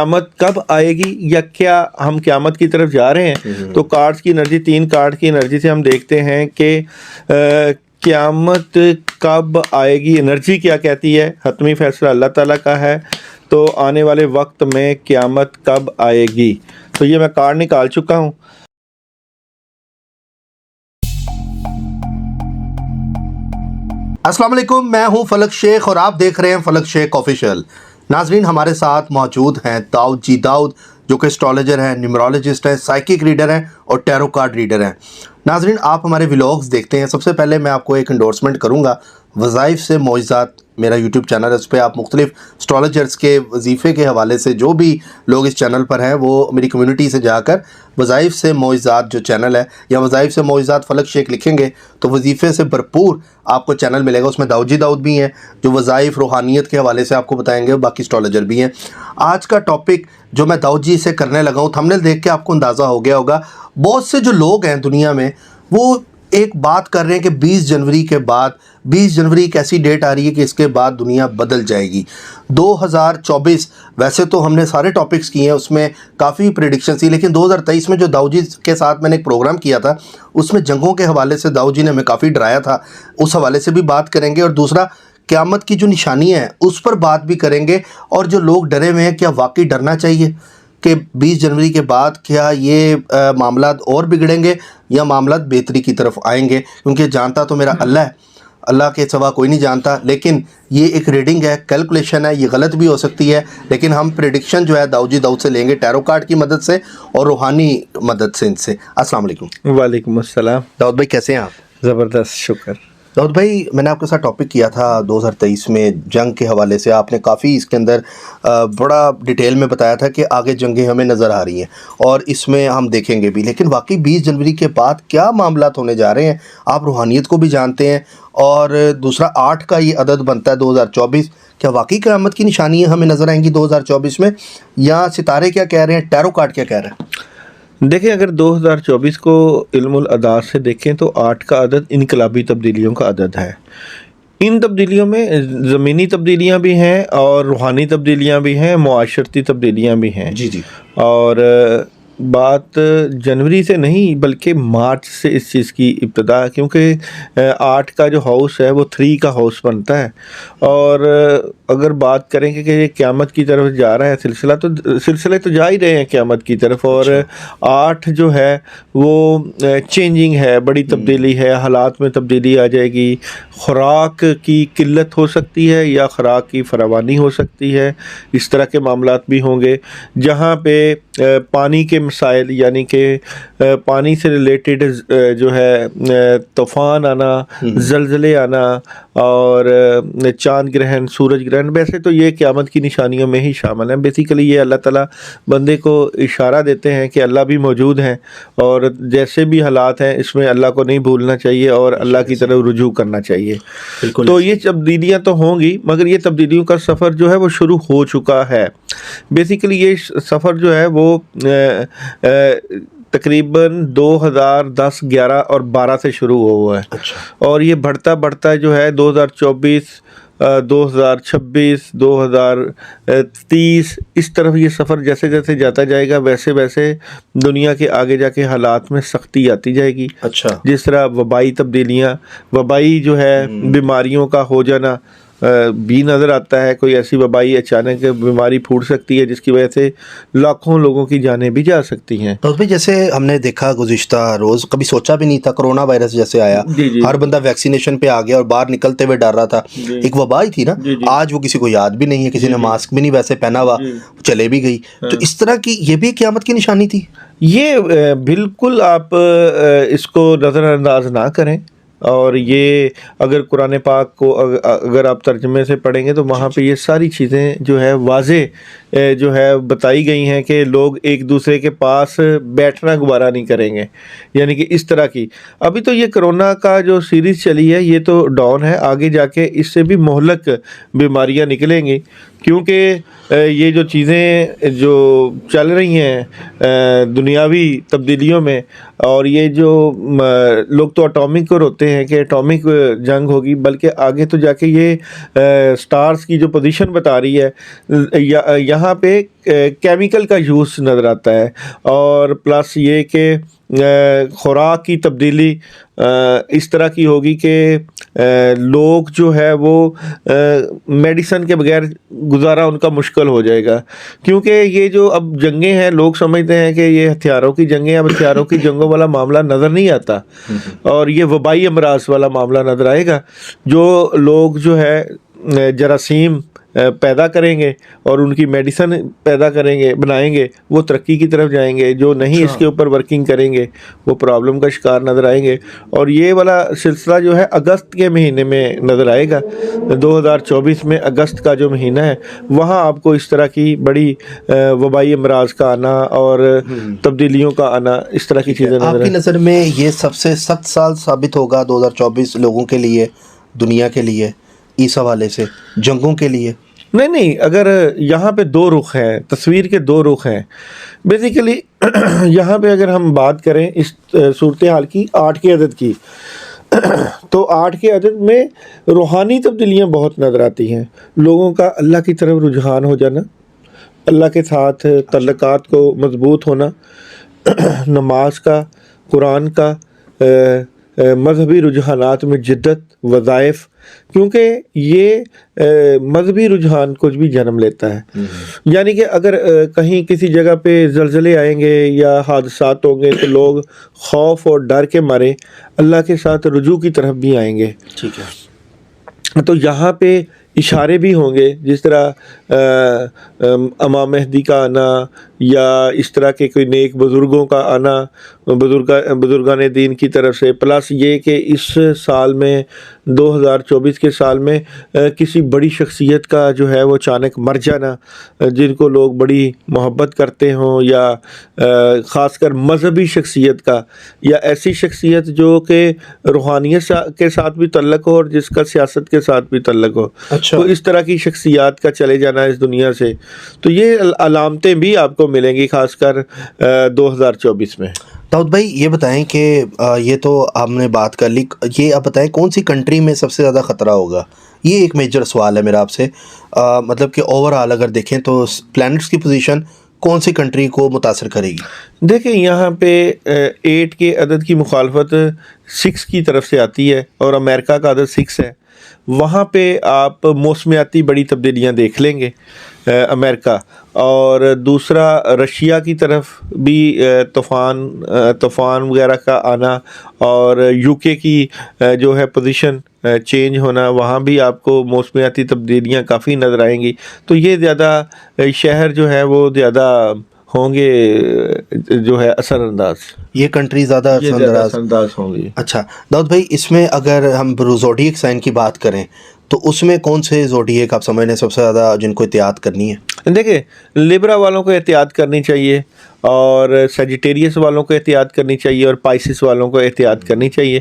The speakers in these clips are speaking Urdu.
قیامت کب آئے گی یا کیا ہم قیامت کی طرف جا رہے ہیں؟ تو کارڈز کی انرجی، 3 کارڈ کی انرجی سے ہم دیکھتے ہیں کہ قیامت کب آئے گی، انرجی کیا کہتی ہے۔ حتمی فیصلہ اللہ تعالیٰ کا ہے، تو آنے والے وقت میں قیامت کب آئے گی، تو یہ میں کارڈ نکال چکا ہوں۔ السلام علیکم، میں ہوں فلک شیخ اور آپ دیکھ رہے ہیں فلک شیخ آفیشیل۔ ناظرین، ہمارے ساتھ موجود ہیں داؤد جی داؤد، جو کہ اسٹرالوجر ہیں، نیومرولوجسٹ ہیں، سائیکک ریڈر ہیں اور ٹیرو کارڈ ریڈر ہیں۔ ناظرین، آپ ہمارے ولاگز دیکھتے ہیں، سب سے پہلے میں آپ کو ایک انڈورسمنٹ کروں گا۔ وظائف سے معجزات میرا یوٹیوب چینل ہے، اس پہ آپ مختلف اسٹرالوجرز کے وظیفے کے حوالے سے جو بھی لوگ اس چینل پر ہیں وہ میری کمیونٹی سے جا کر وظائف سے معجزات جو چینل ہے یا وظائف سے معجزات فلک شیخ لکھیں گے تو وظیفے سے بھرپور آپ کو چینل ملے گا۔ اس میں داؤد جی داؤد بھی ہیں جو وظائف روحانیت کے حوالے سے آپ کو بتائیں گے، باقی اسٹرالوجر بھی ہیں۔ آج کا ٹاپک جو میں داؤد جی سے کرنے لگا ہوں، تھمبنیل دیکھ کے آپ کو اندازہ ہو گیا ہوگا، بہت سے جو لوگ ہیں دنیا میں وہ ایک بات کر رہے ہیں کہ 20 جنوری کے بعد، 20 جنوری ایک ایسی ڈیٹ آ رہی ہے کہ اس کے بعد دنیا بدل جائے گی۔ 2024 ویسے تو ہم نے سارے ٹاپکس کیے ہیں، اس میں کافی پریڈکشن تھی، لیکن 2023 میں جو داؤد جی کے ساتھ میں نے ایک پروگرام کیا تھا اس میں جنگوں کے حوالے سے داؤد جی نے ہمیں کافی ڈرایا تھا، اس حوالے سے بھی بات کریں گے۔ اور دوسرا، قیامت کی جو نشانیاں ہیں اس پر بات بھی کریں گے، اور جو لوگ ڈرے ہوئے ہیں کیا واقعی ڈرنا چاہیے کہ 20 جنوری کے بعد کیا یہ معاملات اور بگڑیں گے یا معاملات بہتری کی طرف آئیں گے، کیونکہ جانتا تو میرا اللہ ہے، اللہ کے سوا کوئی نہیں جانتا۔ لیکن یہ ایک ریڈنگ ہے، کیلکولیشن ہے، یہ غلط بھی ہو سکتی ہے، لیکن ہم پریڈکشن جو ہے داؤد جی داؤد سے لیں گے، ٹیرو کارڈ کی مدد سے اور روحانی مدد سے ان سے۔ السلام علیکم۔ وعلیکم السلام۔ داؤد بھائی کیسے ہیں آپ؟ زبردست، شکر۔ داؤد بھائی، میں نے آپ کے ساتھ ٹاپک کیا تھا 2023 میں جنگ کے حوالے سے، آپ نے کافی اس کے اندر بڑا ڈیٹیل میں بتایا تھا کہ آگے جنگیں ہمیں نظر آ رہی ہیں اور اس میں ہم دیکھیں گے بھی، لیکن واقعی 20 جنوری کے بعد کیا معاملات ہونے جا رہے ہیں؟ آپ روحانیت کو بھی جانتے ہیں، اور دوسرا 8 کا یہ عدد بنتا ہے 2024، کیا واقعی قیامت کی نشانیاں ہمیں نظر آئیں گی 2024 میں، یا ستارے کیا کہہ رہے ہیں، ٹیرو کارڈ کیا کہہ رہے ہیں؟ دیکھیں، اگر 2024 کو علم الاعداد سے دیکھیں تو 8 کا عدد انقلابی تبدیلیوں کا عدد ہے۔ ان تبدیلیوں میں زمینی تبدیلیاں بھی ہیں اور روحانی تبدیلیاں بھی ہیں، معاشرتی تبدیلیاں بھی ہیں۔ جی جی۔ اور بات جنوری سے نہیں بلکہ مارچ سے اس چیز کی ابتدا، کیونکہ 8 کا جو ہاؤس ہے وہ 3 کا ہاؤس بنتا ہے۔ اور اگر بات کریں کہ یہ قیامت کی طرف جا رہا ہے سلسلے تو جا ہی رہے ہیں قیامت کی طرف، اور 8 جو ہے وہ چینجنگ ہے، بڑی تبدیلی ہے، حالات میں تبدیلی آ جائے گی، خوراک کی قلت ہو سکتی ہے یا خوراک کی فراوانی ہو سکتی ہے، اس طرح کے معاملات بھی ہوں گے۔ جہاں پہ پانی کے مسائل، یعنی کہ پانی سے ریلیٹڈ جو ہے طوفان آنا، زلزلے آنا، اور چاند گرہن، سورج گرہن، ویسے تو یہ قیامت کی نشانیوں میں ہی شامل ہیں۔ بیسیکلی یہ اللہ تعالیٰ بندے کو اشارہ دیتے ہیں کہ اللہ بھی موجود ہیں، اور جیسے بھی حالات ہیں اس میں اللہ کو نہیں بھولنا چاہیے اور اللہ کی طرف رجوع کرنا چاہیے۔ تو یہ تبدیلیاں تو ہوں گی، مگر یہ تبدیلیوں کا سفر جو ہے وہ شروع ہو چکا ہے۔ بیسیکلی یہ سفر جو ہے وہ تقریباً 2010، 11 اور 12 سے شروع ہوا ہے، اور یہ بڑھتا بڑھتا جو ہے 2024، 2026، 2030 اس طرف یہ سفر جیسے جیسے جاتا جائے گا ویسے ویسے دنیا کے آگے جا کے حالات میں سختی آتی جائے گی۔ جس طرح وبائی تبدیلیاں، وبائی جو ہے بیماریوں کا ہو جانا بھی نظر آتا ہے، کوئی ایسی وبائی اچانک بیماری پھوٹ سکتی ہے جس کی وجہ سے لاکھوں لوگوں کی جانیں بھی جا سکتی ہیں۔ تو بھی جیسے ہم نے دیکھا گزشتہ روز، کبھی سوچا بھی نہیں تھا، کرونا وائرس جیسے آیا، ہر بندہ ویکسینیشن پہ آ گیا اور باہر نکلتے ہوئے ڈر رہا تھا، ایک وبا ہی تھی نا، آج وہ کسی کو یاد بھی نہیں ہے، کسی نے ماسک بھی نہیں ویسے پہنا ہوا، چلے بھی گئی۔ تو اس طرح کی یہ بھی قیامت کی نشانی تھی۔ یہ بالکل آپ اس کو نظر انداز نہ کریں، اور یہ اگر قرآن پاک کو اگر آپ ترجمے سے پڑھیں گے تو وہاں پہ یہ ساری چیزیں جو ہے واضح جو ہے بتائی گئی ہیں کہ لوگ ایک دوسرے کے پاس بیٹھنا گوارا نہیں کریں گے، یعنی کہ اس طرح کی۔ ابھی تو یہ کرونا کا جو سیریز چلی ہے یہ تو ڈاؤن ہے، آگے جا کے اس سے بھی مہلک بیماریاں نکلیں گی۔ کیونکہ یہ جو چیزیں جو چل رہی ہیں دنیاوی تبدیلیوں میں، اور یہ جو لوگ تو اٹامک کو روتے ہیں کہ اٹامک جنگ ہوگی، بلکہ آگے تو جا کے یہ سٹارز کی جو پوزیشن بتا رہی ہے، یہاں پہ کیمیکل کا یوز نظر آتا ہے، اور پلس یہ کہ خوراک کی تبدیلی اس طرح کی ہوگی کہ لوگ جو ہے وہ میڈیسن کے بغیر گزارا ان کا مشکل ہو جائے گا، کیونکہ یہ جو اب جنگیں ہیں لوگ سمجھتے ہیں کہ یہ ہتھیاروں کی جنگیں، اب ہتھیاروں کی جنگوں والا معاملہ نظر نہیں آتا، اور یہ وبائی امراض والا معاملہ نظر آئے گا۔ جو لوگ جو ہے جراثیم پیدا کریں گے اور ان کی میڈیسن پیدا کریں گے، بنائیں گے، وہ ترقی کی طرف جائیں گے، جو نہیں اس کے اوپر ورکنگ کریں گے وہ پرابلم کا شکار نظر آئیں گے، اور یہ والا سلسلہ جو ہے اگست کے مہینے میں نظر آئے گا۔ 2024 میں اگست کا جو مہینہ ہے وہاں آپ کو اس طرح کی بڑی وبائی امراض کا آنا اور تبدیلیوں کا آنا، اس طرح کی چیزیں نظر آپ کی نظر میں یہ سب سے سخت سال ثابت ہوگا 2024 لوگوں کے لیے، دنیا کے لیے، اس حوالے سے جنگوں کے لیے؟ نہیں، اگر یہاں پہ دو رخ ہیں، تصویر کے دو رخ ہیں بیسیکلی۔ یہاں پہ اگر ہم بات کریں اس صورتحال کی 8 کے عدد کی، تو 8 کے عدد میں روحانی تبدیلیاں بہت نظر آتی ہیں، لوگوں کا اللہ کی طرف رجحان ہو جانا، اللہ کے ساتھ تعلقات کو مضبوط ہونا، نماز کا، قرآن کا، مذہبی رجحانات میں جدت، وظائف، کیونکہ یہ مذہبی رجحان کچھ بھی جنم لیتا ہے، یعنی کہ اگر کہیں کسی جگہ پہ زلزلے آئیں گے یا حادثات ہوں گے تو لوگ خوف اور ڈر کے مارے اللہ کے ساتھ رجوع کی طرف بھی آئیں گے۔ ٹھیک ہے، تو یہاں پہ اشارے بھی ہوں گے، جس طرح امام مہدی کا آنا یا اس طرح کے کوئی نیک بزرگوں کا آنا، بزرگان دین کی طرف سے، پلس یہ کہ اس سال میں 2024 کے سال میں کسی بڑی شخصیت کا جو ہے وہ اچانک مر جانا، جن کو لوگ بڑی محبت کرتے ہوں، یا خاص کر مذہبی شخصیت کا، یا ایسی شخصیت جو کہ روحانیت کے ساتھ بھی تعلق ہو اور جس کا سیاست کے ساتھ بھی تعلق ہو، تو اس طرح کی شخصیات کا چلے جانا اس دنیا سے، تو یہ علامتیں بھی آپ کو ملیں گی خاص کر 2024 میں۔ داؤد بھائی یہ بتائیں کہ یہ تو ہم نے بات کر لی، یہ آپ بتائیں کون سی کنٹری میں سب سے زیادہ خطرہ ہوگا؟ یہ ایک میجر سوال ہے میرا آپ سے، مطلب کہ اوور آل اگر دیکھیں تو پلانٹس کی پوزیشن کون سی کنٹری کو متاثر کرے گی؟ دیکھیں یہاں پہ 8 کے عدد کی مخالفت 6 کی طرف سے آتی ہے، اور امریکہ کا عدد 6 ہے، وہاں پہ آپ موسمیاتی بڑی تبدیلیاں دیکھ لیں گے امریکہ، اور دوسرا رشیا کی طرف بھی طوفان وغیرہ کا آنا، اور یو کے کی جو ہے پوزیشن چینج ہونا، وہاں بھی آپ کو موسمیاتی تبدیلیاں کافی نظر آئیں گی، تو یہ زیادہ شہر جو ہے وہ زیادہ ہوں گے جو ہے اثر انداز، یہ کنٹری زیادہ اثر انداز ہوں گی۔ اچھا داؤد بھائی، اس میں اگر ہم زوڈیک سائن کی بات کریں تو اس میں کون سے زوڈیک آپ سمجھنے سب سے زیادہ جن کو احتیاط کرنی ہے؟ دیکھیں لیبرا والوں کو احتیاط کرنی چاہیے، اور سیجیٹیریس والوں کو احتیاط کرنی چاہیے، اور پائسس والوں کو احتیاط کرنی چاہیے،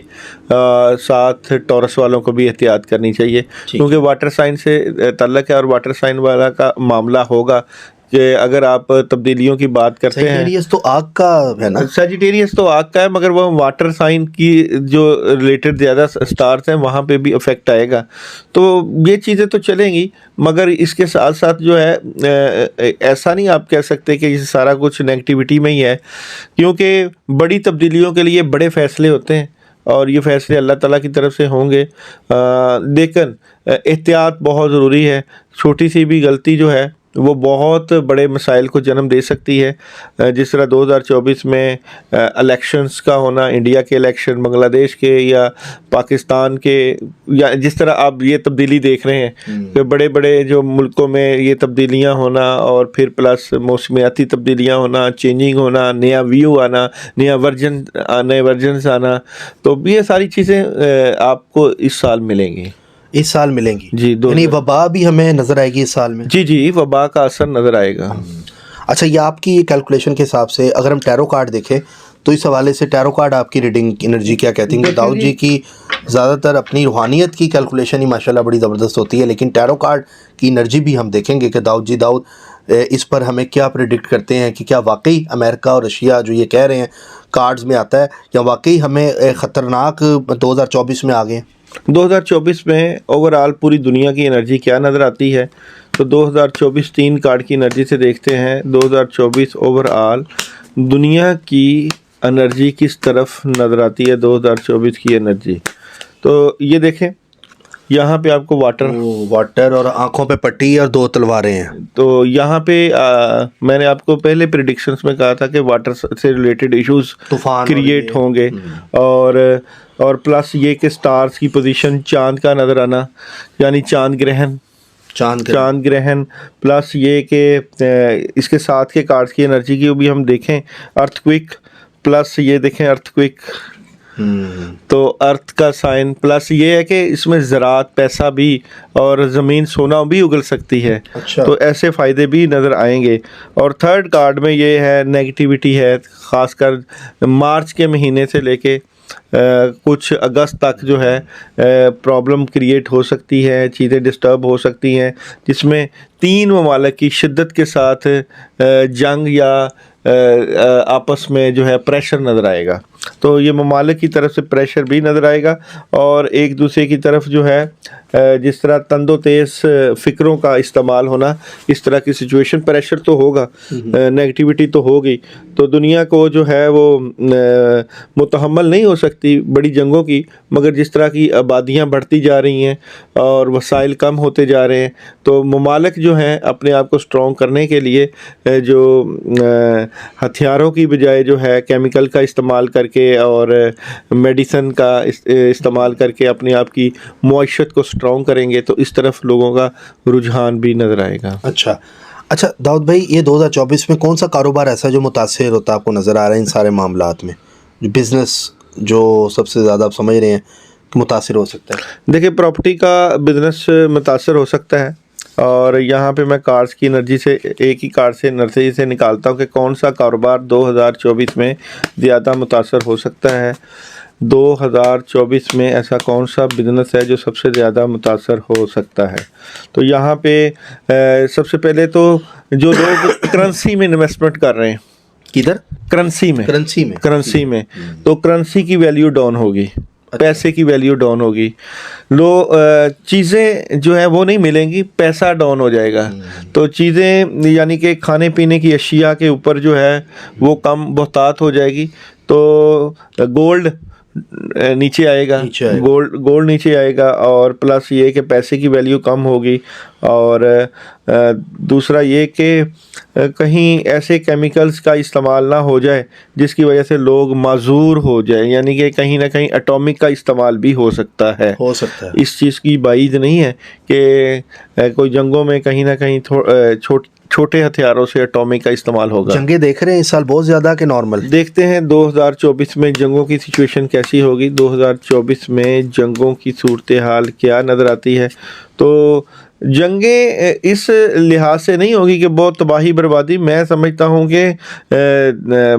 ساتھ ٹورس والوں کو بھی احتیاط کرنی چاہیے، کیونکہ واٹر سائن سے تعلق ہے، اور واٹر سائن والا کا معاملہ ہوگا کہ اگر آپ تبدیلیوں کی بات کرتے ہیں، سیجیٹیریس تو آگ کا ہے نا؟ سیجیٹیریس تو آگ کا ہے، مگر وہ واٹر سائن کی جو ریلیٹڈ زیادہ سٹارز ہیں وہاں پہ بھی افیکٹ آئے گا، تو یہ چیزیں تو چلیں گی، مگر اس کے ساتھ ساتھ جو ہے ایسا نہیں آپ کہہ سکتے کہ یہ سارا کچھ نیگیٹیوٹی میں ہی ہے، کیونکہ بڑی تبدیلیوں کے لیے بڑے فیصلے ہوتے ہیں، اور یہ فیصلے اللہ تعالیٰ کی طرف سے ہوں گے، لیکن احتیاط بہت ضروری ہے، چھوٹی سی بھی غلطی جو ہے وہ بہت بڑے مسائل کو جنم دے سکتی ہے، جس طرح 2024 میں الیکشنز کا ہونا، انڈیا کے الیکشن، بنگلہ دیش کے یا پاکستان کے، یا جس طرح آپ یہ تبدیلی دیکھ رہے ہیں کہ بڑے بڑے جو ملکوں میں یہ تبدیلیاں ہونا، اور پھر پلس موسمیاتی تبدیلیاں ہونا، چینجنگ ہونا، نیا ویو آنا، نئے ورژنز آنا، تو یہ ساری چیزیں آپ کو اس سال ملیں گی، اس سال ملیں گی جی۔ یعنی وبا بھی ہمیں نظر آئے گی اس سال میں؟ جی، وبا کا اثر نظر آئے گا۔ اچھا، یہ آپ کی کیلکولیشن کے حساب سے اگر ہم ٹیرو کارڈ دیکھیں تو اس حوالے سے ٹیرو کارڈ آپ کی ریڈنگ انرجی کیا کہتی ہیں؟ داؤد جی کی زیادہ تر اپنی روحانیت کی کیلکولیشن ہی ماشاءاللہ بڑی زبردست ہوتی ہے، لیکن ٹیرو کارڈ کی انرجی بھی ہم دیکھیں گے کہ داؤد اس پر ہمیں کیا پریڈکٹ کرتے ہیں کہ کیا واقعی امریکہ اور رشیا جو یہ کہہ رہے ہیں کارڈز میں آتا ہے، یا واقعی ہمیں خطرناک 2024 میں آ گئے ہیں؟ 2024 میں اوور آل پوری دنیا کی انرجی کیا نظر آتی ہے؟ تو 2024 3 کارڈ کی انرجی سے دیکھتے ہیں 2024 اوور آل دنیا کی انرجی کس طرف نظر آتی ہے۔ 2024 کی انرجی تو یہ دیکھیں، یہاں پہ آپ کو واٹر اور آنکھوں پہ پٹی اور 2 تلواریں ہیں۔ تو یہاں پہ میں نے آپ کو پہلے پریڈکشنز میں کہا تھا کہ واٹر سے ریلیٹڈ ایشوز کریٹ ہوں گے، اور پلس یہ کہ سٹارز کی پوزیشن، چاند کا نظر آنا، یعنی چاند گرہن، پلس یہ کہ اس کے ساتھ کے کارڈز کی انرجی کی بھی ہم دیکھیں، ارتھ کوئک، پلس یہ دیکھیں ارتھ کوئک، تو ارتھ کا سائن، پلس یہ ہے کہ اس میں زراعت، پیسہ بھی، اور زمین سونا بھی اگل سکتی ہے۔ تو ایسے فائدے بھی نظر آئیں گے۔ اور تھرڈ کارڈ میں یہ ہے نیگیٹیوٹی ہے، خاص کر مارچ کے مہینے سے لے کے کچھ اگست تک جو ہے پرابلم کریٹ ہو سکتی ہے، چیزیں ڈسٹرب ہو سکتی ہیں، جس میں 3 ممالک کی شدت کے ساتھ جنگ یا آپس میں جو ہے پریشر نظر آئے گا۔ تو یہ ممالک کی طرف سے پریشر بھی نظر آئے گا، اور ایک دوسرے کی طرف جو ہے جس طرح تند و تیز فکروں کا استعمال ہونا، اس طرح کی سچویشن، پریشر تو ہوگا، نیگیٹیوٹی تو ہوگی۔ تو دنیا کو جو ہے وہ متحمل نہیں ہو سکتی بڑی جنگوں کی، مگر جس طرح کی آبادیاں بڑھتی جا رہی ہیں اور وسائل کم ہوتے جا رہے ہیں، تو ممالک جو ہیں اپنے آپ کو اسٹرانگ کرنے کے لیے جو ہتھیاروں کی بجائے جو ہے کیمیکل کا استعمال کر کے اور میڈیسن کا استعمال کر کے اپنے آپ کی معیشت کو اسٹرانگ کریں گے، تو اس طرف لوگوں کا رجحان بھی نظر آئے گا۔ اچھا داؤد بھائی، یہ 2024 میں کون سا کاروبار ایسا جو متاثر ہوتا آپ کو نظر آ رہا ہے ان سارے معاملات میں، جو بزنس جو سب سے زیادہ آپ سمجھ رہے ہیں کہ متاثر ہو سکتا ہے؟ دیکھیں، پراپرٹی کا بزنس متاثر ہو سکتا ہے، اور یہاں پہ میں کارڈز کی انرجی سے ایک ہی کارڈ سے انرجی سے نکالتا ہوں کہ کون سا کاروبار 2024 میں زیادہ متاثر ہو سکتا ہے۔ 2024 میں ایسا کون سا بزنس ہے جو سب سے زیادہ متاثر ہو سکتا ہے؟ تو یہاں پہ سب سے پہلے تو جو لوگ کرنسی میں انویسٹمنٹ کر رہے ہیں، کدھر؟ کرنسی میں تو کرنسی کی ویلیو ڈاؤن ہوگی، پیسے کی ویلیو ڈاؤن ہوگی، چیزیں جو ہیں وہ نہیں ملیں گی، پیسہ ڈاؤن ہو جائے گا۔ تو چیزیں یعنی کہ کھانے پینے کی اشیاء کے اوپر جو ہے وہ کم بہتات ہو جائے گی۔ تو گولڈ نیچے آئے گا، گولڈ نیچے آئے گا، اور پلس یہ کہ پیسے کی ویلیو کم ہوگی، اور دوسرا یہ کہ کہیں ایسے کیمیکلز کا استعمال نہ ہو جائے جس کی وجہ سے لوگ معذور ہو جائیں، یعنی کہ کہیں نہ کہیں اٹامک کا استعمال بھی ہو سکتا ہے۔ اس چیز کی بعید نہیں ہے کہ کوئی جنگوں میں کہیں نہ کہیں چھوٹے ہتھیاروں سے اٹامک کا استعمال ہوگا۔ جنگیں دیکھ رہے ہیں اس سال بہت زیادہ کہ نارمل؟ دیکھتے ہیں 2024 میں جنگوں کی سچویشن کیسی ہوگی، 2024 میں جنگوں کی صورتحال کیا نظر آتی ہے۔ تو جنگیں اس لحاظ سے نہیں ہوگی کہ بہت تباہی بربادی، میں سمجھتا ہوں کہ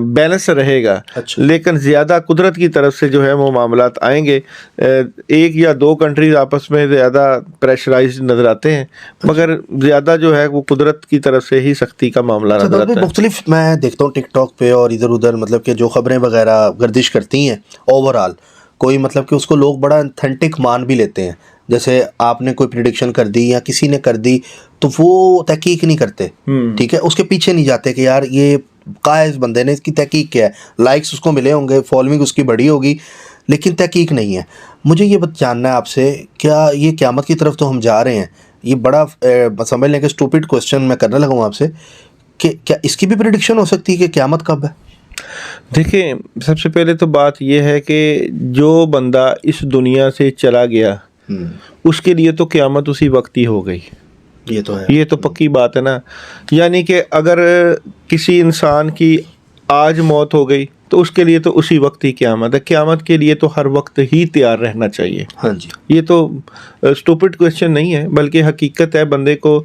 بیلنس رہے گا، لیکن زیادہ قدرت کی طرف سے جو ہے وہ معاملات آئیں گے۔ 1 یا 2 کنٹریز آپس میں زیادہ پریشرائز نظر آتے ہیں، مگر زیادہ جو ہے وہ قدرت کی طرف سے ہی سختی کا معاملہ نظر آتا ہے۔ مختلف میں دیکھتا ہوں ٹک ٹاک پہ اور ادھر ادھر، مطلب کہ جو خبریں وغیرہ گردش کرتی ہیں اوورآل، کوئی مطلب کہ اس کو لوگ بڑا اتھینٹک مان بھی لیتے ہیں، جیسے آپ نے کوئی پریڈکشن کر دی یا کسی نے کر دی تو وہ تحقیق نہیں کرتے، ٹھیک ہے، اس کے پیچھے نہیں جاتے کہ یار یہ قائز بندے نے اس کی تحقیق کیا ہے، لائکس اس کو ملے ہوں گے، فالوئنگ اس کی بڑی ہوگی، لیکن تحقیق نہیں ہے۔ مجھے یہ بات جاننا ہے آپ سے، کیا یہ قیامت کی طرف تو ہم جا رہے ہیں، یہ بڑا سمجھ لیں کہ اسٹوپڈ کوسچن میں کرنے لگا ہوں آپ سے، کہ کیا اس کی بھی پریڈکشن ہو سکتی ہے کہ قیامت کب ہے؟ دیکھیں، سب سے پہلے تو بات یہ ہے کہ جو بندہ اس دنیا سے چلا گیا اس کے لیے تو قیامت اسی وقت ہی ہو گئی، یہ تو پکی بات ہے نا۔ یعنی کہ اگر کسی انسان کی آج موت ہو گئی تو اس کے لیے تو اسی وقت ہی قیامت ہے، قیامت کے لیے تو ہر وقت ہی تیار رہنا چاہیے۔ یہ تو اسٹوپڈ کویسچن نہیں ہے، بلکہ حقیقت ہے، بندے کو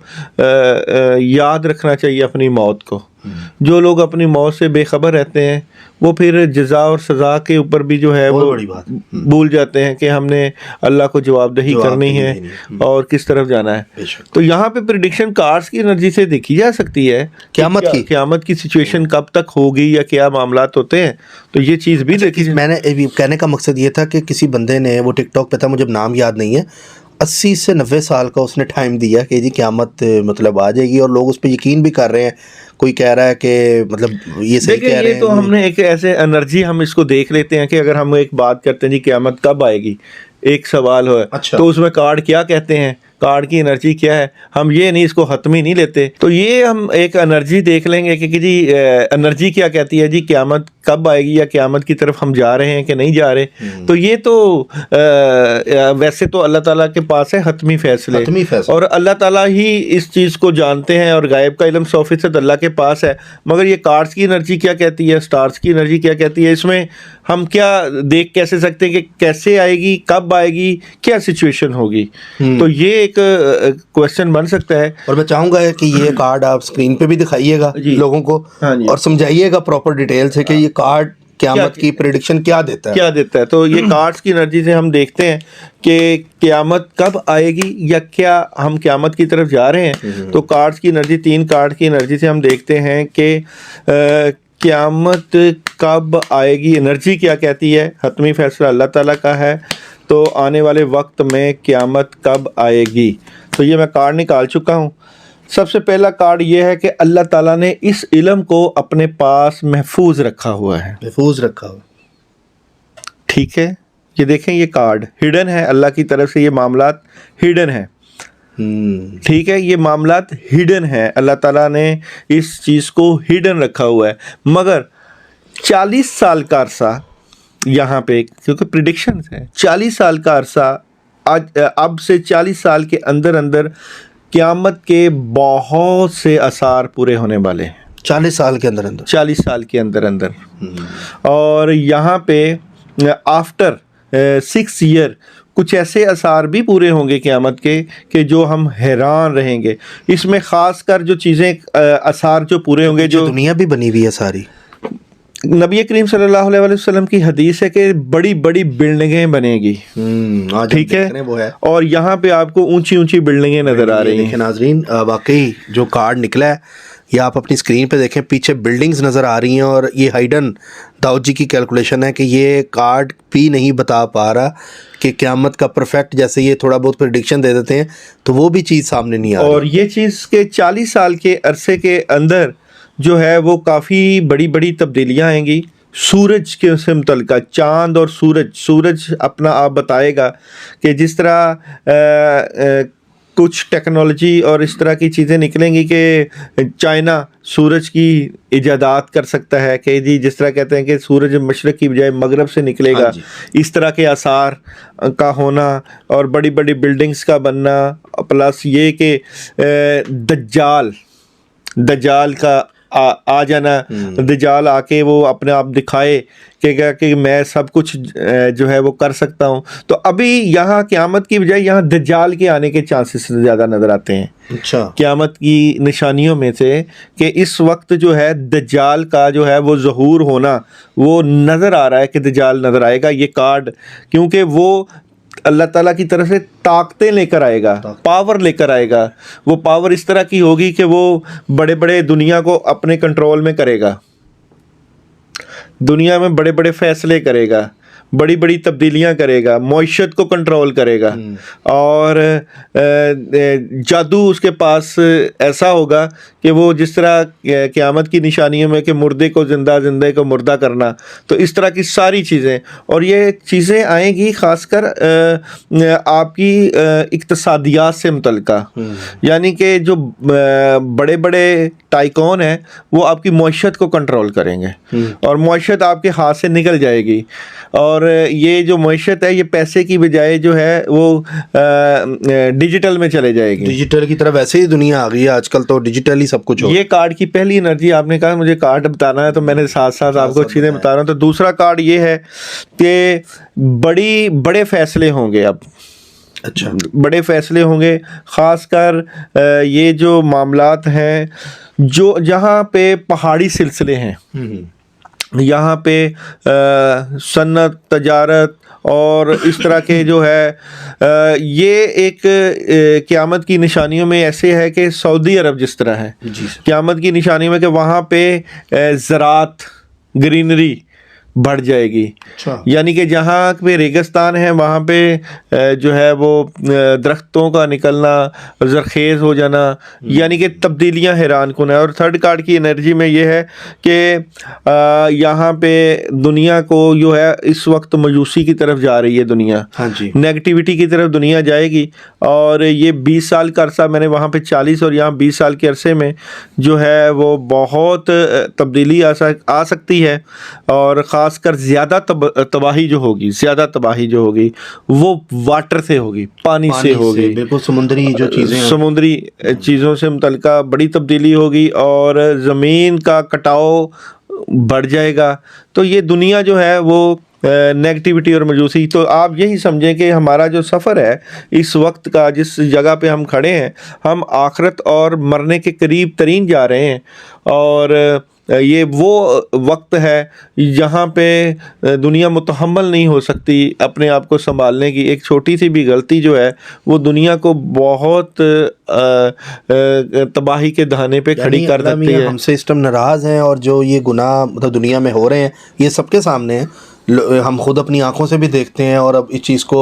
یاد رکھنا چاہیے اپنی موت کو، جو لوگ اپنی موت سے بے خبر رہتے ہیں وہ پھر جزا اور سزا کے اوپر بھی جو ہے وہ بھول جاتے ہیں کہ ہم نے اللہ کو جواب دہی کرنی ہے اور کس طرف جانا ہے. تو یہاں پہ پریڈکشن کارڈز کی انرجی سے دیکھی جا سکتی ہے قیامت کی سچویشن کب تک ہوگی یا کیا معاملات ہوتے ہیں. تو یہ چیز بھی دیکھی. میں نے کہنے کا مقصد یہ تھا کہ کسی بندے نے وہ ٹک ٹاک پہ تھا, مجھے نام یاد نہیں ہے, 80 سے 90 سال کا اس نے ٹائم دیا کہ جی قیامت مطلب آ جائے گی, اور لوگ اس پہ یقین بھی کر رہے ہیں. کوئی کہہ رہا ہے کہ مطلب یہ صحیح کہہ رہے ہیں. تو ہم نے ایک ایسے انرجی ہم اس کو دیکھ لیتے ہیں کہ اگر ہم ایک بات کرتے ہیں جی قیامت کب آئے گی, ایک سوال ہو, تو اس میں کارڈ کیا کہتے ہیں, کارڈ کی انرجی کیا ہے, ہم یہ نہیں اس کو حتمی نہیں لیتے. تو یہ ہم ایک انرجی دیکھ لیں گے کہ جی انرجی کیا کہتی ہے, جی قیامت کب آئے گی یا قیامت کی طرف ہم جا رہے ہیں کہ نہیں جا رہے. تو یہ تو ویسے تو اللہ تعالیٰ کے پاس ہے حتمی فیصلے, اور اللہ تعالیٰ ہی اس چیز کو جانتے ہیں, اور غائب کا علم 100% اللہ کے پاس ہے. مگر یہ کارڈز کی انرجی کیا کہتی ہے, سٹارز کی انرجی کیا کہتی ہے, اس میں ہم کیا دیکھ کیسے سکتے ہیں کہ کیسے آئے گی, کب آئے گی, کیا سچویشن ہوگی. تو یہ ایک کویسچن بن سکتا ہے. اور میں چاہوں گا کہ یہ کارڈ آپ اسکرین پہ بھی دکھائیے گا لوگوں کو, اور سمجھائیے گا پراپر ڈیٹیل سے کہ یہ کارڈ قیامت کی پریڈکشن کیا دیتا ہے. تو یہ کارڈز کی انرجی سے ہم دیکھتے ہیں کہ قیامت کب آئے گی یا کیا ہم قیامت کی طرف جا رہے ہیں. تو کارڈز کی انرجی, 3 کارڈ کی انرجی سے ہم دیکھتے ہیں کہ قیامت کب آئے گی, انرجی کیا کہتی ہے, حتمی فیصلہ اللہ تعالیٰ کا ہے. تو آنے والے وقت میں قیامت کب آئے گی. تو یہ میں کارڈ نکال چکا ہوں. سب سے پہلا کارڈ یہ ہے کہ اللہ تعالیٰ نے اس علم کو اپنے پاس محفوظ رکھا ہوا ہے. ٹھیک ہے, یہ دیکھیں یہ کارڈ ہڈن ہے, اللہ کی طرف سے یہ معاملات ہڈن ہے. ٹھیک ہے, یہ معاملات ہڈن ہے, اللہ تعالیٰ نے اس چیز کو ہڈن رکھا ہوا ہے. مگر 40 سال کا عرصہ یہاں پہ, کیونکہ پریڈکشنز ہیں, 40 سال کا عرصہ, اب سے 40 سال کے اندر اندر قیامت کے بہت سے آثار پورے ہونے والے ہیں. 40 سال کے اندر 40 سال کے اندر. اور یہاں پہ آفٹر 6 ایئر کچھ ایسے آثار بھی پورے ہوں گے قیامت کے کہ جو ہم حیران رہیں گے. اس میں خاص کر جو چیزیں آثار جو پورے ہوں گے, جو دنیا بھی بنی ہوئی ہے ساری, نبی کریم صلی اللہ علیہ وسلم کی حدیث ہے کہ بڑی بڑی بلڈنگیں بنے گی. ٹھیک ہے, اور یہاں پہ آپ کو اونچی اونچی بلڈنگیں نظر آ رہی ہیں. ناظرین واقعی جو کارڈ نکلا ہے یہ آپ اپنی اسکرین پہ دیکھیں, پیچھے بلڈنگز نظر آ رہی ہیں, اور یہ ہائیڈن داؤد جی کی کیلکولیشن ہے کہ یہ کارڈ بھی نہیں بتا پا رہا کہ قیامت کا پرفیکٹ, جیسے یہ تھوڑا بہت پریڈکشن دے دیتے ہیں تو وہ بھی چیز سامنے نہیں آ رہی. اور یہ چیز کہ 40 سال کے عرصے کے اندر جو ہے وہ کافی بڑی بڑی تبدیلیاں آئیں گی. سورج کے سے متعلقہ, چاند اور سورج اپنا آپ بتائے گا کہ جس طرح کچھ ٹیکنالوجی اور اس طرح کی چیزیں نکلیں گی کہ چائنا سورج کی ایجادات کر سکتا ہے کہ جی جس طرح کہتے ہیں کہ سورج مشرق کی بجائے مغرب سے نکلے گا. اس طرح کے آثار کا ہونا اور بڑی بڑی بلڈنگز کا بننا, پلس یہ کہ دجال کا آ جانا, دجال آ کے وہ اپنے آپ دکھائے کہ میں سب کچھ جو ہے وہ کر سکتا ہوں. تو ابھی یہاں قیامت کی بجائے یہاں دجال کے آنے کے چانسز زیادہ نظر آتے ہیں. قیامت کی نشانیوں میں سے کہ اس وقت جو ہے دجال کا جو ہے وہ ظہور ہونا وہ نظر آ رہا ہے کہ دجال نظر آئے گا. یہ کارڈ کیونکہ وہ اللہ تعالیٰ کی طرف سے طاقتیں لے کر آئے گا, پاور لے کر آئے گا. وہ پاور اس طرح کی ہوگی کہ وہ بڑے بڑے دنیا کو اپنے کنٹرول میں کرے گا, دنیا میں بڑے بڑے فیصلے کرے گا, بڑی بڑی تبدیلیاں کرے گا, معیشت کو کنٹرول کرے گا. اور جادو اس کے پاس ایسا ہوگا کہ وہ جس طرح قیامت کی نشانیوں میں کہ مردے کو زندہ, زندے کو مردہ کرنا, تو اس طرح کی ساری چیزیں. اور یہ چیزیں آئیں گی خاص کر آپ کی اقتصادیات سے متعلقہ, یعنی کہ جو بڑے بڑے ٹائکون ہیں وہ آپ کی معیشت کو کنٹرول کریں گے, اور معیشت آپ کے ہاتھ سے نکل جائے گی. اور یہ جو معیشت ہے یہ پیسے کی بجائے جو ہے وہ ڈیجیٹل میں چلے جائے گی. ڈیجیٹل کی طرف ویسے ہی دنیا آ گئی ہے آج کل, تو ڈیجیٹل ہی سب کچھ ہو. یہ کارڈ کی پہلی انرجی, آپ نے کہا مجھے کارڈ بتانا ہے تو میں نے ساتھ ساتھ آپ کو چیزیں بتا رہا ہوں. تو دوسرا کارڈ یہ ہے کہ بڑے فیصلے ہوں گے. اب بڑے فیصلے ہوں گے, خاص کر یہ جو معاملات ہیں جو جہاں پہ پہاڑی سلسلے ہیں، یہاں پہ صنعت، تجارت اور اس طرح کے جو ہے یہ ایک قیامت کی نشانیوں میں ایسے ہے کہ سعودی عرب جس طرح ہے قیامت کی نشانیوں میں کہ وہاں پہ زراعت، گرینری بڑھ جائے گی، یعنی کہ جہاں پہ ریگستان ہے وہاں پہ جو ہے وہ درختوں کا نکلنا، زرخیز ہو جانا، یعنی کہ تبدیلیاں حیران کن ہے۔ اور تھرڈ کارڈ کی انرجی میں یہ ہے کہ یہاں پہ دنیا کو جو ہے اس وقت مایوسی کی طرف جا رہی ہے، دنیا نیگیٹیوٹی کی طرف دنیا جائے گی، اور یہ 20 سال کا عرصہ، میں نے وہاں پہ 40 اور یہاں 20 سال کے عرصے میں جو ہے وہ بہت تبدیلی آ سکتی ہے، اور خاص کر زیادہ تباہی جو ہوگی وہ واٹر سے ہوگی، پانی سے ہوگی، بالکل سمندری جو چیزیں ہیں، سمندری چیزوں سے متعلقہ بڑی تبدیلی ہوگی، اور زمین کا کٹاؤ بڑھ جائے گا۔ تو یہ دنیا جو ہے وہ نیگیٹیوٹی اور مایوسی، تو آپ یہی سمجھیں کہ ہمارا جو سفر ہے اس وقت کا، جس جگہ پہ ہم کھڑے ہیں، ہم آخرت اور مرنے کے قریب ترین جا رہے ہیں، اور یہ وہ وقت ہے جہاں پہ دنیا متحمل نہیں ہو سکتی اپنے آپ کو سنبھالنے کی۔ ایک چھوٹی سی بھی غلطی جو ہے وہ دنیا کو بہت تباہی کے دہانے پہ کھڑی کر دیتی ہے۔ ہم سے اس ٹائم ناراض ہیں، اور جو یہ گناہ مطلب دنیا میں ہو رہے ہیں یہ سب کے سامنے ہیں، ہم خود اپنی آنکھوں سے بھی دیکھتے ہیں، اور اب اس چیز کو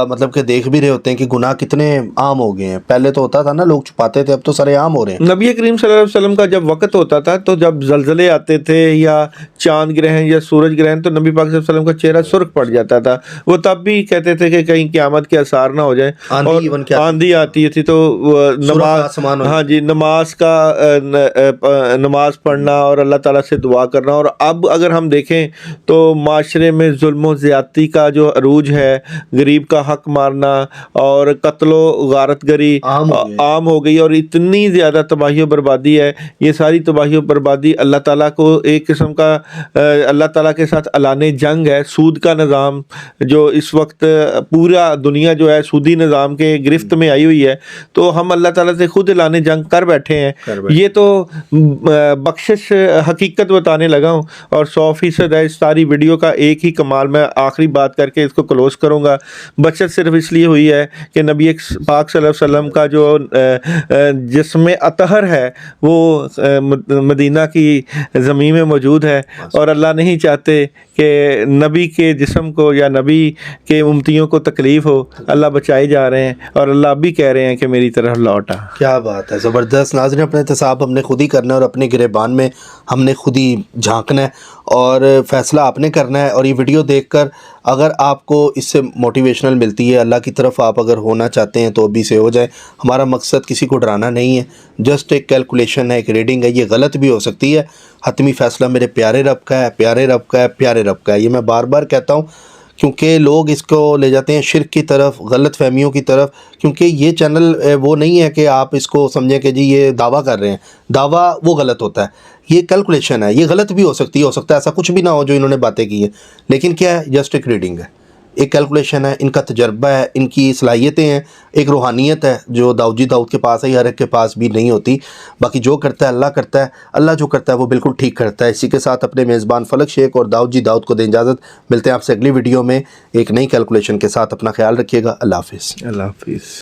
مطلب کہ دیکھ بھی رہے ہوتے ہیں کہ گناہ کتنے عام ہو گئے ہیں۔ پہلے تو ہوتا تھا نا، لوگ چھپاتے تھے، اب تو سارے عام ہو رہے ہیں۔ نبی کریم صلی اللہ علیہ وسلم کا جب وقت ہوتا تھا تو جب زلزلے آتے تھے یا چاند گرہن یا سورج گرہن، تو نبی پاک صلی اللہ علیہ وسلم کا چہرہ سرخ پڑ جاتا تھا۔ وہ تب بھی کہتے تھے کہ کہیں قیامت کے آثار نہ ہو جائیں، اور آندھی آتی تھی تو نماز پڑھنا اور اللہ تعالیٰ سے دعا کرنا۔ اور اب اگر ہم دیکھیں تو معاشرے میں ظلم و زیادتی کا جو عروج ہے، غریب کا حق مارنا اور قتل و غارت گری عام ہو گئی، اور اتنی زیادہ تباہی و بربادی ہے۔ یہ ساری تباہی و بربادی اللہ تعالیٰ کو ایک قسم کا اللہ تعالیٰ کے ساتھ اعلان جنگ ہے۔ سود کا نظام جو اس وقت پورا دنیا جو ہے سودی نظام کے گرفت میں آئی ہوئی ہے، تو ہم اللہ تعالیٰ سے خود اعلان جنگ کر بیٹھے ہیں۔ یہ تو بخشش حقیقت بتانے لگا ہوں، اور 100% ہے۔ اس ساری ویڈیو کا ایک ہی کمال، میں آخری بات کر کے اس کو کلوز کروں گا، بچت صرف اس لیے ہوئی ہے کہ نبی پاک صلی اللہ علیہ وسلم کا جو جسم اطہر ہے وہ مدینہ کی زمین میں موجود ہے، اور اللہ نہیں چاہتے کہ نبی کے جسم کو یا نبی کے امتیوں کو تکلیف ہو۔ اللہ بچائے جا رہے ہیں، اور اللہ اب بھی کہہ رہے ہیں کہ میری طرف لوٹا۔ کیا بات ہے، زبردست۔ ناظرین، اپنا احتساب ہم نے خود ہی کرنا ہے، اور اپنے گریبان میں ہم نے خود ہی جھانکنا ہے، اور فیصلہ آپ نے کرنا ہے۔ اور یہ ویڈیو دیکھ کر اگر آپ کو اس سے موٹیویشنل ملتی ہے، اللہ کی طرف آپ اگر ہونا چاہتے ہیں تو ابھی سے ہو جائیں۔ ہمارا مقصد کسی کو ڈرانا نہیں ہے، جسٹ ایک کیلکولیشن ہے، ایک ریڈنگ ہے۔ یہ غلط بھی ہو سکتی ہے، حتمی فیصلہ میرے پیارے رب کا ہے، پیارے رب کا ہے، پیارے رب کا ہے۔ یہ میں بار بار کہتا ہوں، کیونکہ لوگ اس کو لے جاتے ہیں شرک کی طرف، غلط فہمیوں کی طرف، کیونکہ یہ چینل وہ نہیں ہے کہ آپ اس کو سمجھیں کہ جی یہ دعویٰ کر رہے ہیں۔ دعویٰ وہ غلط ہوتا ہے، یہ کیلکولیشن ہے، یہ غلط بھی ہو سکتی ہے، ہو سکتا ہے ایسا کچھ بھی نہ ہو جو انہوں نے باتیں کی ہیں، لیکن کیا ہے، جسٹ ایک ریڈنگ ہے، ایک کیلکولیشن ہے، ان کا تجربہ ہے، ان کی صلاحیتیں ہیں، ایک روحانیت ہے جو داؤد کے پاس ہے، ہر ایک کے پاس بھی نہیں ہوتی۔ باقی جو کرتا ہے اللہ کرتا ہے، اللہ جو کرتا ہے وہ بالکل ٹھیک کرتا ہے۔ اسی کے ساتھ اپنے میزبان فلک شیخ اور داؤد کو دیں اجازت، ملتے ہیں آپ سے اگلی ویڈیو میں ایک نئی کیلکولیشن کے ساتھ۔ اپنا خیال رکھیے گا، اللہ حافظ۔ اللہ حافظ۔